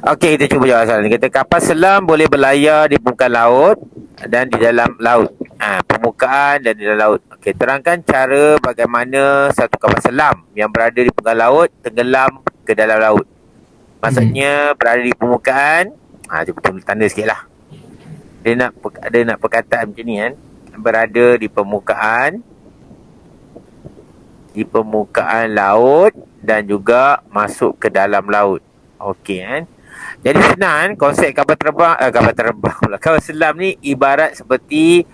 Okey, kita cuba jawab soalan ni. Kata kapal selam boleh berlayar di permukaan laut dan di dalam laut. Permukaan dan di dalam laut. Okey, terangkan cara bagaimana satu kapal selam yang berada di permukaan laut tenggelam ke dalam laut. Maksudnya berada di permukaan. Cuba tulis tanda sikit lah. Dia nak perkataan macam ni kan. Berada di permukaan laut dan juga masuk ke dalam laut. Okey kan. Jadi senang kan konsep kapal terbang pula. Kapal selam ni ibarat seperti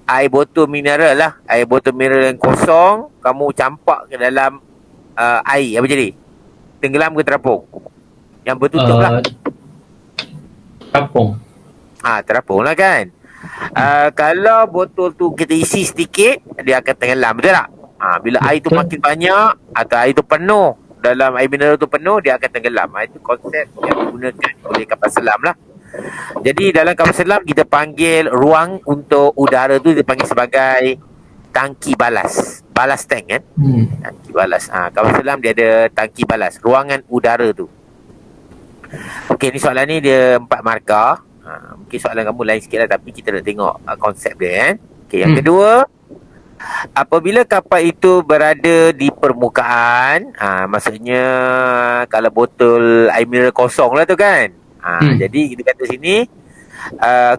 air botol mineral lah. Air botol mineral yang kosong, kamu campak ke dalam air. Apa jadi? Tenggelam ke terapung? Yang bertutup lah. Terapung. Terapung lah kan. Kalau botol tu kita isi sedikit, dia akan tenggelam. Betul tak? Bila air tu makin banyak atau air tu penuh, dalam air mineral tu penuh, dia akan tenggelam. Itu konsep yang digunakan oleh kapal selam lah. Jadi dalam kapal selam kita panggil ruang untuk udara tu kita panggil sebagai tangki balas. Balas tank kan? Tangki balas. Kapal selam dia ada tangki balas, ruangan udara tu. Okey, ni soalan ni dia 4 markah. Mungkin soalan kamu lain sikit lah, tapi kita nak tengok konsep dia kan. Okey, yang kedua, apabila kapal itu berada di permukaan, maksudnya kalau botol air mineral kosong lah tu kan. Jadi kita kata sini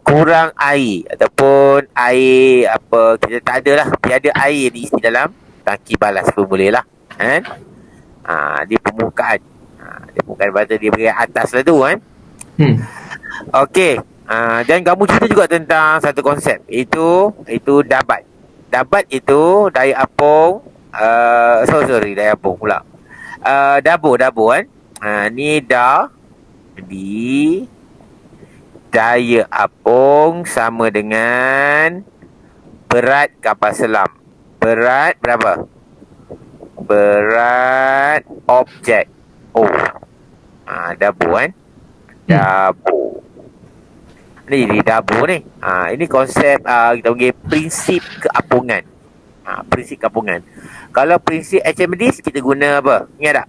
kurang air ataupun air apa, kita tak ada lah, tiada air diisi dalam tangki balas pun boleh lah kan. Di permukaan, dia bukan berada di bahagian atas lah tu kan. Okey, dan kamu cerita juga tentang satu konsep, itu dabat. Dabat itu daya apung, daya apung pula. Dabo kan. Ni di daya apung sama dengan berat kapal selam. Berat berapa? Berat objek. Dabo kan. Dabo. Ni dabo ni. Ini konsep kita panggil prinsip keapungan. Prinsip keapungan. Kalau prinsip Archimedes kita guna apa? Ingat tak?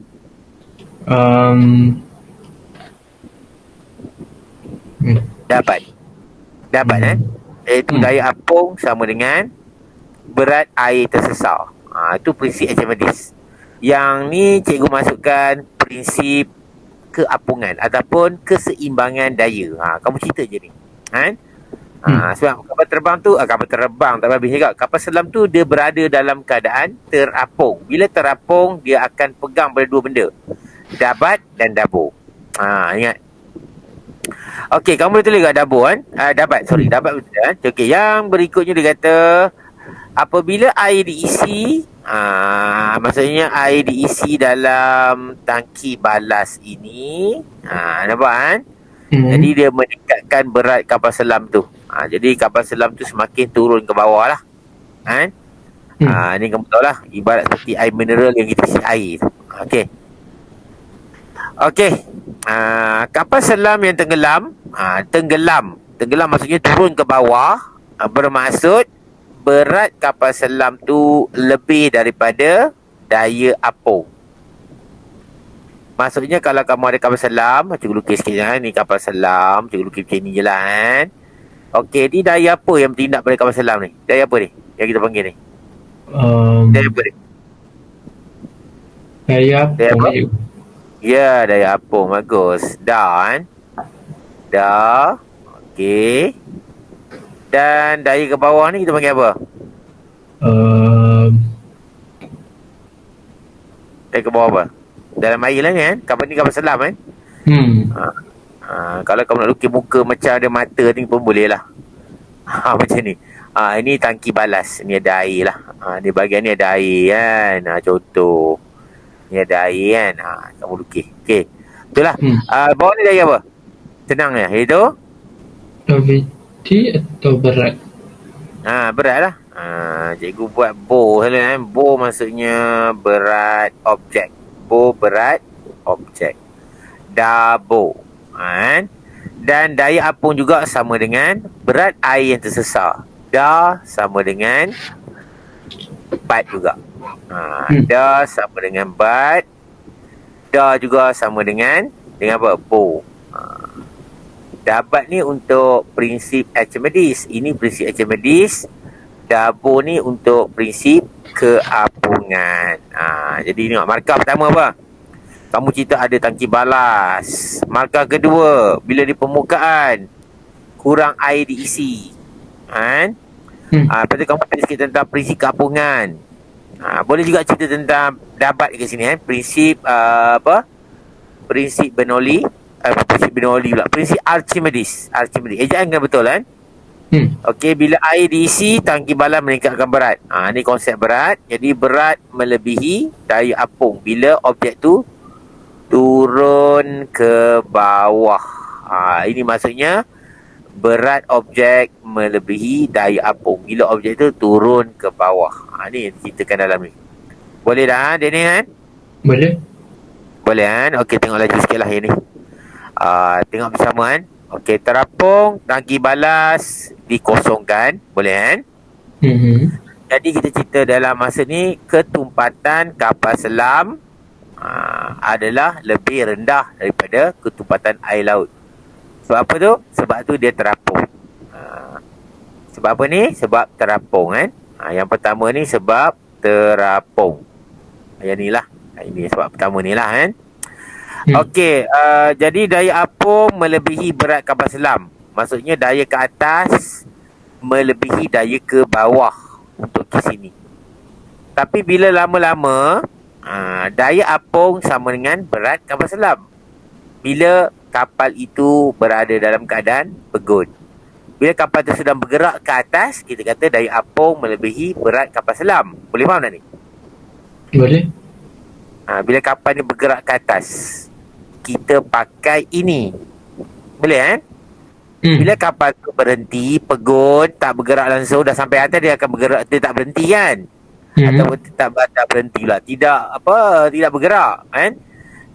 Dapat kan? Iaitu daya apung sama dengan berat air tersesar. Itu prinsip Archimedes. Yang ni cikgu masukkan prinsip keapungan ataupun keseimbangan daya. Kamu cerita je ni. Kan? Sebab kapal terbang tak habis juga. Kapal selam tu dia berada dalam keadaan terapung. Bila terapung, dia akan pegang pada dua benda, dabat dan dabo. Ingat. Okey, kamu boleh tulis kat dabo kan? Dabat betul kan? Okey, yang berikutnya dia kata apabila air diisi, maksudnya air diisi dalam tangki balas ini, nampak kan? Jadi dia meningkatkan berat kapal selam tu. Jadi kapal selam tu semakin turun ke bawah lah kan? Ni kamu tahu lah, ibarat seperti air mineral yang kita isi air tu. Okey, kapal selam yang tenggelam maksudnya turun ke bawah, bermaksud berat kapal selam tu lebih daripada daya apung. Maksudnya kalau kamu ada kapal selam, cikgu lukis sikit kan, ni kapal selam, cikgu lukis macam ni je lah kan. Okey, ni daya apa yang bertindak pada kapal selam ni? Daya apa ni yang kita panggil ni? Daya apa ni? Daya apung. Ya, daya apung. Bagus. Kan? Okey. Dan daya ke bawah ni kita panggil apa? Daya ke bawah apa? Dalam air lah ni kan? Kapal ni kapal selam kan? Kalau kamu nak lukis muka macam ada mata ni pun boleh lah. Macam ni. Ini tangki balas. Ni ada air lah. Di bahagian ni ada air kan? Contoh. Ni ada air kan? Kamu lukis. Okey. Betul lah. Bawah ni daya apa? Tenang ya. Itu? Graviti atau berat? Berat lah. Cikgu buat bo kan? Bo maksudnya berat objek. Bo berat objek. Dabo. Kan? Dan daya apung juga sama dengan berat air yang tersesar. Da sama dengan bat juga. Da sama dengan bat. Da juga sama dengan apa? Bo. Dabat ni untuk prinsip Archimedes. Ini prinsip Archimedes. Dabo ni untuk prinsip keapungan. Jadi ni markah pertama apa? Kamu cerita ada tangki balas. Markah kedua, bila di permukaan kurang air diisi. Kan? Lepas tu kamu tanya sikit tentang prinsip keapungan. Boleh juga cerita tentang dabat kat sini kan. Prinsip apa? Prinsip Bernoulli. Prinsip Bernoulli pula. Prinsip Archimedes. Ejaan kan betul kan? Okey, bila air diisi, tangki balas meningkatkan berat. Ni konsep berat. Jadi berat melebihi daya apung bila objek tu turun ke bawah. Ini maksudnya berat objek melebihi daya apung bila objek tu turun ke bawah. Ni yang diceritakan dalam ni. Boleh dah Daniel kan? Boleh. Boleh kan? Okey, tengok lagi sikit lah yang ni. Tengok bersama kan? Okey, terapung tangki balas dikosongkan. Boleh kan? Jadi kita cerita dalam masa ni ketumpatan kapal selam adalah lebih rendah daripada ketumpatan air laut. Sebab apa tu? Sebab tu dia terapung. Sebab apa ni? Sebab terapung kan? Yang pertama ni sebab terapung. Yang ni lah. Ini sebab pertama ni lah kan? Okey, jadi daya apung melebihi berat kapal selam. Maksudnya daya ke atas melebihi daya ke bawah untuk ke sini. Tapi bila lama-lama, daya apung sama dengan berat kapal selam. Bila kapal itu berada dalam keadaan pegun. Bila kapal itu sedang bergerak ke atas, kita kata daya apung melebihi berat kapal selam. Boleh faham tak ni? Boleh. Bila kapal ni bergerak ke atas, kita pakai ini. Boleh kan? Bila kapal tu berhenti, pegun, tak bergerak langsung, dah sampai atas dia akan bergerak, dia tak berhenti kan? Ataupun tak berhenti pula. Tidak bergerak kan?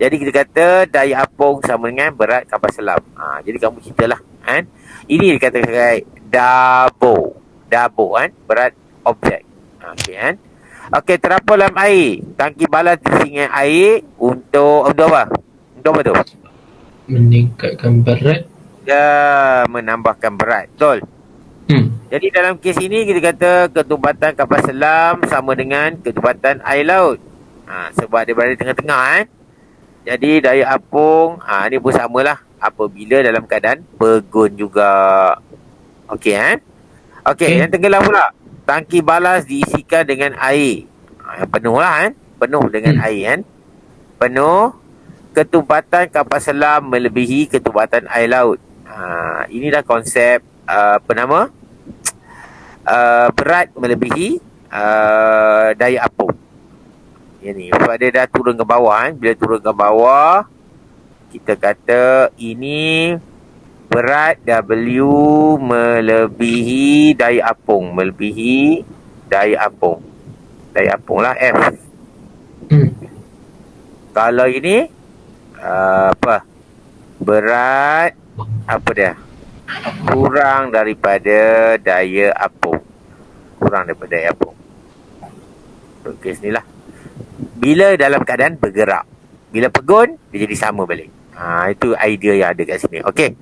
Jadi kita kata daya apung sama dengan berat kapal selam. Jadi kamu ceritalah kan? Ini dikatakan dabo. Dabo kan? Berat objek. Okey kan? Okey, terapung dalam air. Tangki balas diisi dengan air untuk apa? Untuk apa tu? Meningkatkan berat. Ya, menambahkan berat. Betul. Jadi dalam kes ini kita kata ketumpatan kapal selam sama dengan ketumpatan air laut. Sebab dia berada di tengah-tengah kan. Jadi daya apung ni pun samalah apabila dalam keadaan pegun juga. Okey kan? Okey, yang tenggelam pula. Tangki balas diisikan dengan air. Yang penuh lah kan. Penuh dengan air kan. Penuh. Ketumpatan kapal selam melebihi ketumpatan air laut. Inilah konsep apa nama? Berat melebihi daya apung. Ini sebab dia dah turun ke bawah kan. Bila turun ke bawah, kita kata ini berat W melebihi daya apung. Melebihi daya apung. Daya apung lah F. Kalau ini apa? Berat apa dia? Kurang daripada daya apung. Kurang daripada daya apung. Okey, sinilah. Bila dalam keadaan bergerak. Bila pegun, dia jadi sama balik. Itu idea yang ada kat sini. Okey.